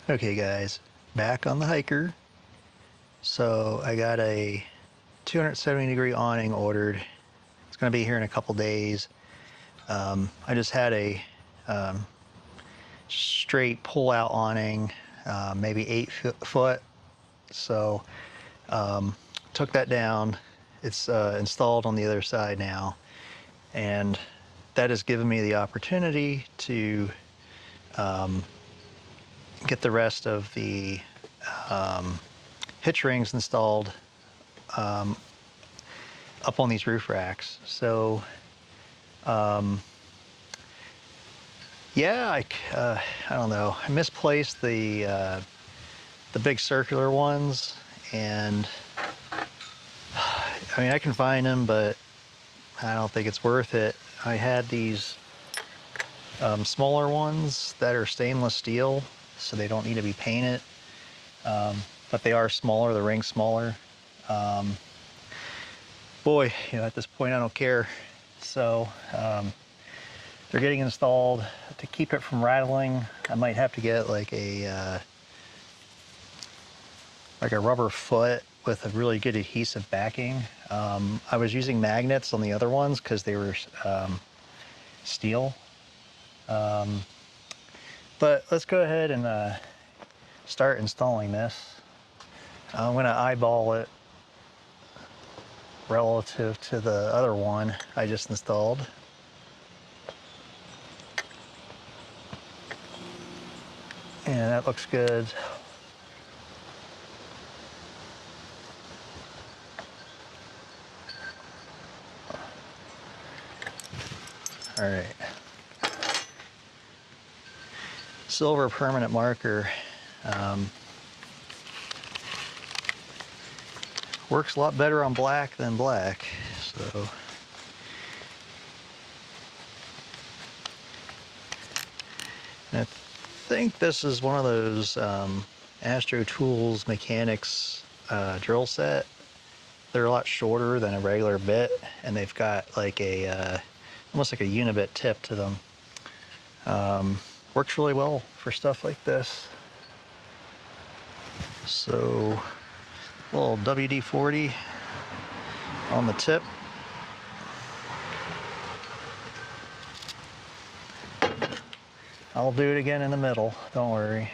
Okay guys, back on the hiker. So I got a 270-degree awning ordered. It's going to be here in a couple days. I just had a straight pull-out awning, maybe 8 foot. So took that down. It's installed on the other side now, and that has given me the opportunity to get the rest of the hitch rings installed up on these roof racks. So yeah, I don't know. I misplaced the big circular ones, and I mean I can find them, but I don't think it's worth it. I had these smaller ones that are stainless steel, so they don't need to be painted, but they are smaller. The ring's smaller. Boy, at this point I don't care. So they're getting installed. To keep it from rattling, I might have to get like a rubber foot with a really good adhesive backing. I was using magnets on the other ones because they were steel. But let's go ahead and start installing this. I'm going to eyeball it relative to the other one I just installed. And that looks good. All right. Silver permanent marker. Works a lot better on black than black. So I think this is one of those Astro Tools Mechanics drill set. They're a lot shorter than a regular bit, and they've got like a almost like a unibit tip to them. Works really well for stuff like this. So a little WD-40 on the tip. I'll do it again in the middle, don't worry.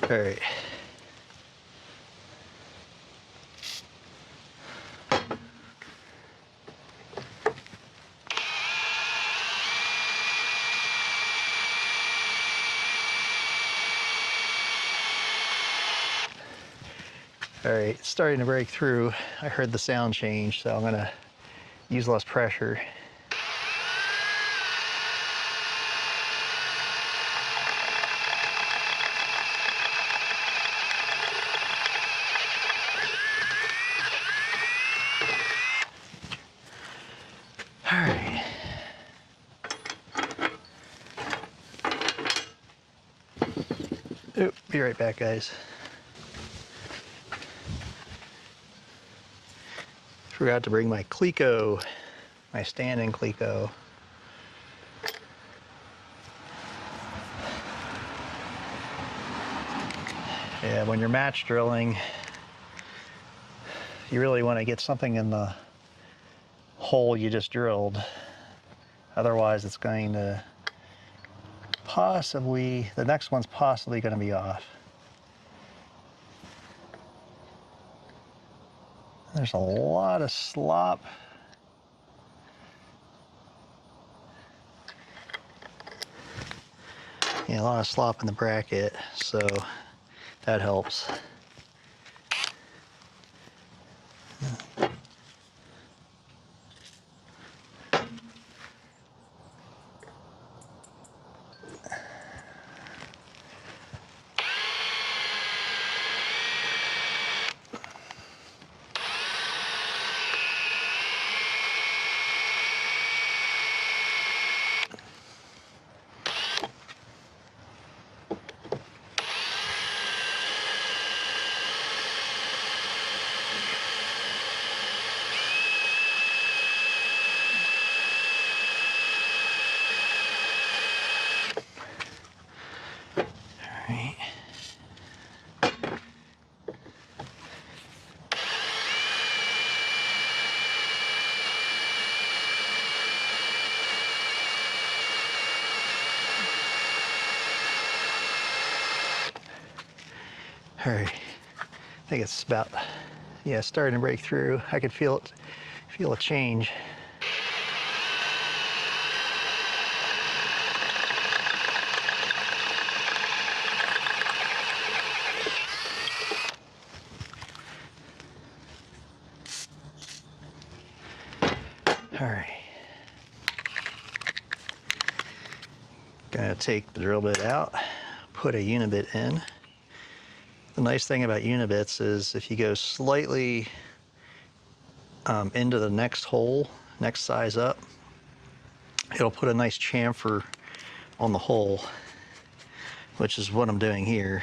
All right. All right, it's starting to break through. I heard the sound change, so I'm gonna use less pressure. All right. Oh, be right back, guys. Forgot to bring my Cleco, my standing Cleco. Yeah, when you're match drilling, you really want to get something in the hole you just drilled. Otherwise, it's going to possibly, the next one's possibly going to be off. There's a lot of slop. Yeah, a lot of slop in the bracket, so that helps. Alright. Alright. I think it's about, yeah, starting to break through. I could feel it, feel a change. All right. Gonna take the drill bit out, put a unibit in. The nice thing about unibits is if you go slightly into the next hole, next size up, it'll put a nice chamfer on the hole, which is what I'm doing here.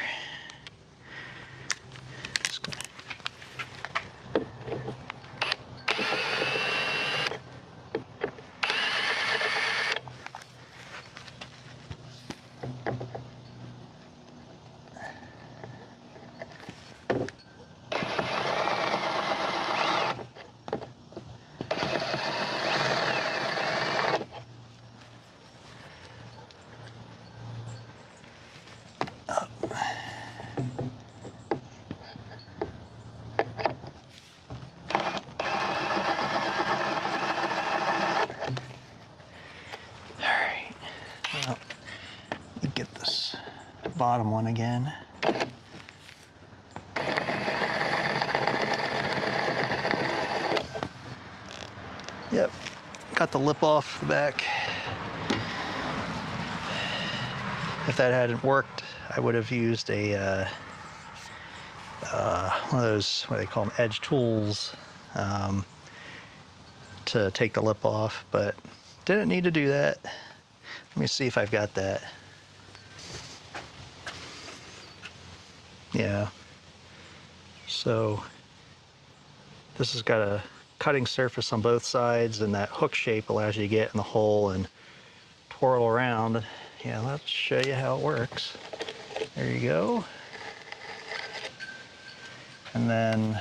Get this bottom one again. Yep, got the lip off the back. If that hadn't worked, I would have used a one of those, what do they call them, edge tools, to take the lip off, but didn't need to do that. Let me see if I've got that. Yeah. So this has got a cutting surface on both sides, and that hook shape allows you to get in the hole and twirl around. Yeah, let's show you how it works. There you go. And then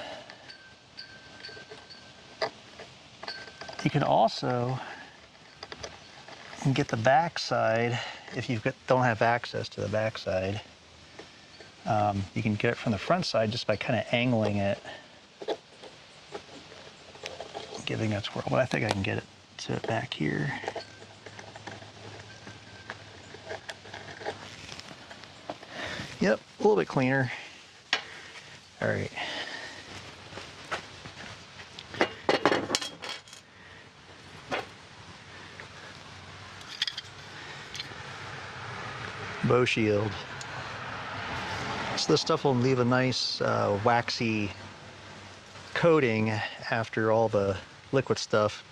you can also get the back side if you don't have access to the back side. You can get it from the front side just by kind of angling it, giving it a twirl. But I think I can get it to it back here. Yep, a little bit cleaner. All right. Bow shield. So this stuff will leave a nice waxy coating after all the liquid stuff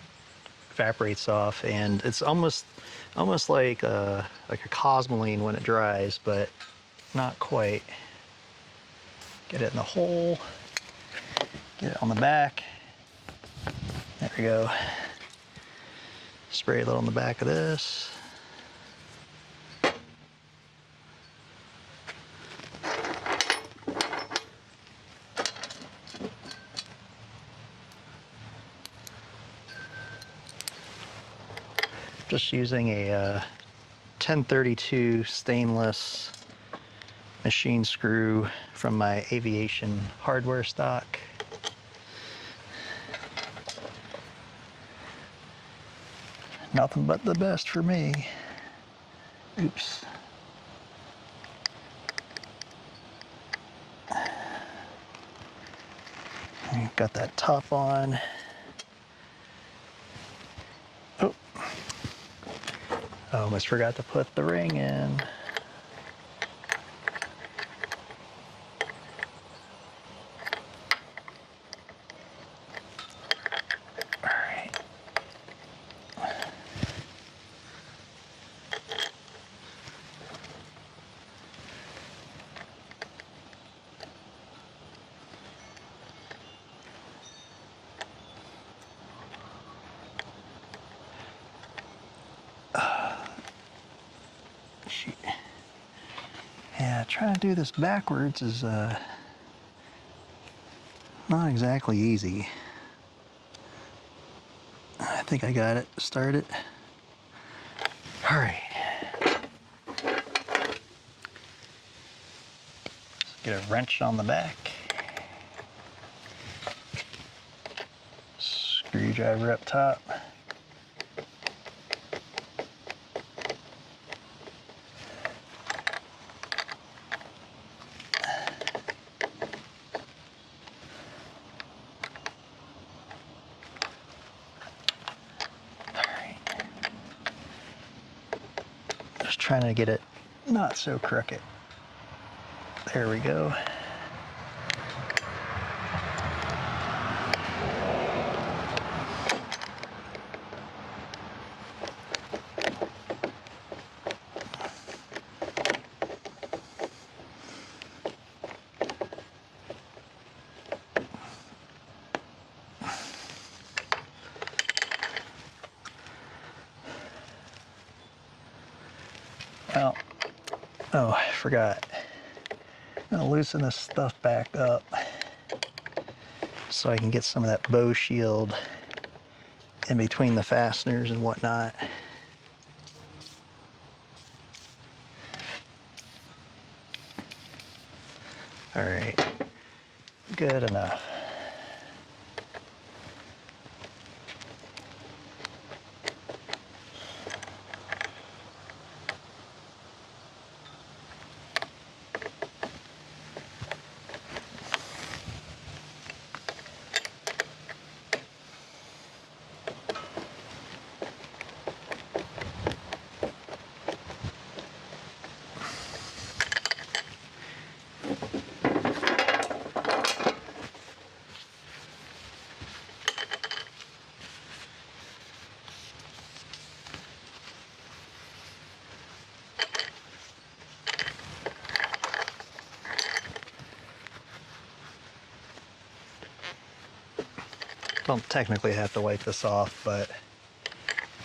evaporates off, and it's almost like a cosmoline when it dries, but not quite. Get it in the hole, get it on the back. There we go. Spray a little on the back of this. Just using a 1032 stainless machine screw from my aviation hardware stock. Nothing but the best for me. Oops. got that top on. Oh, I almost forgot to put the ring in. All right. Shoot. Yeah, trying to do this backwards is not exactly easy. I think I got it started. All right. Get a wrench on the back. Screwdriver up top. Just trying to get it not so crooked. There we go. Well, oh, I forgot. I'm gonna loosen this stuff back up so I can get some of that bow shield in between the fasteners and whatnot. All right, good enough. Don't technically have to wipe this off, but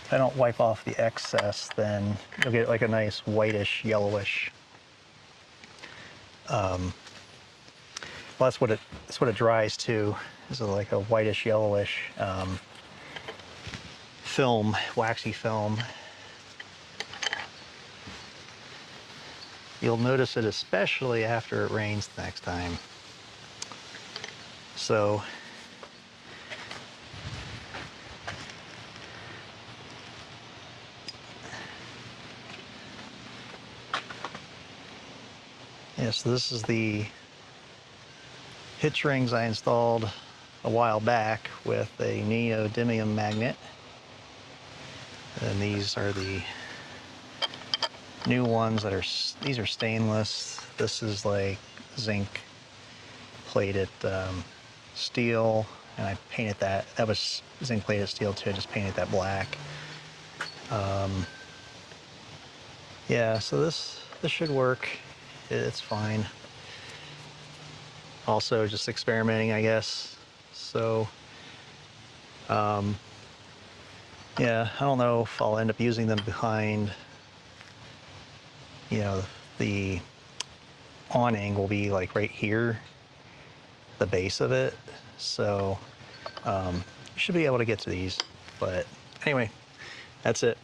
if I don't wipe off the excess, then you'll get like a nice whitish, yellowish. Well, that's what it dries to. Is like a whitish, yellowish film, waxy film. You'll notice it especially after it rains the next time. So yeah, so this is the hitch rings I installed a while back with a neodymium magnet. And these are the new ones that are, these are stainless. This is like zinc plated steel, and I painted that. That was zinc plated steel too, I just painted that black. Yeah, so this should work. It's fine. Also just experimenting, I guess. So, yeah, I don't know if I'll end up using them behind, you know, the awning will be like right here, the base of it. So, you should be able to get to these. But anyway, that's it.